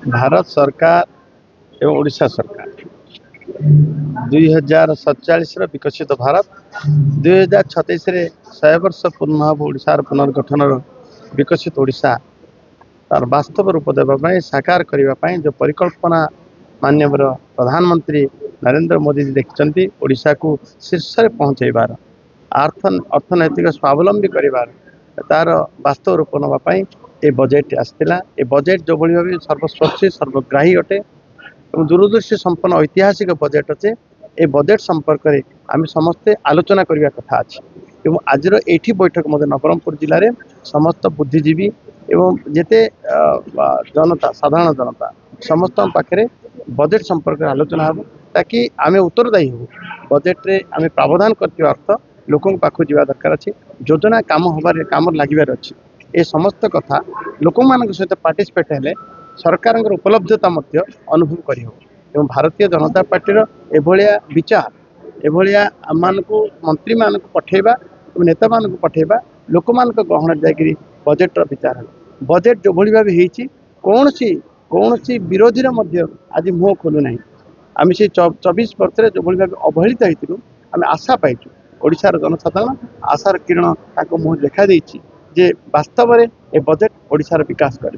भारत सरकार एवं ओडिशा सरकार 2047 विकसित भारत 2036 100 वर्ष पूर्ण हम ओडिशार पुनर्गठन विकसित ओडिशा तार वास्तव रूप देवाई साकार करने जो परिकल्पना माननीय प्रधानमंत्री नरेंद्र मोदी जी देखते ओडिशा को शीर्ष में पहुँचाइबार अर्थनैतिक स्वावलंबी करार तार वास्तव रूप नापी ये बजेट आसाला। ये बजेट जो भाव सर्वस्पर्शी सर्वग्राही अटे और दूरदृष्टि संपन्न ऐतिहासिक बजेट अच्छे। ये बजेट संपर्क में आम समस्ते आलोचना करने कथा अच्छे। आज ये बैठक मध्य नवरंगपुर जिले में समस्त बुद्धिजीवी एवं जेते जनता साधारण जनता समस्त पाखे बजेट संपर्क में आलोचना हो ताकि आम उत्तरदायी हो। बजेट रे आम प्रावधान करते अर्थ लोक पाखु जावा दरकार अच्छे। योजना काम हबार काम लगे अच्छी ये समस्त कथा लोक मान सहित पार्टिसिपेट हेले सरकार उपलब्धता अनुभव कर। भारतीय जनता पार्टी एभलिया विचार एभलिया मानकु मंत्री मान पठेबा नेता मान पठेबा लोक मान गहन जाकि बजेट विचार है। बजेट जो भाई भाव कौन सी विरोधी आज मुह खोलु ना। आम से 24 वर्ष जो भाई भाव अवहेलित होती आम आशा पाइचु ओडिशार जनसाधारण आशार किरण मुँह देखा जे वास्तव में ये बजेट ओडिशार विकास कर।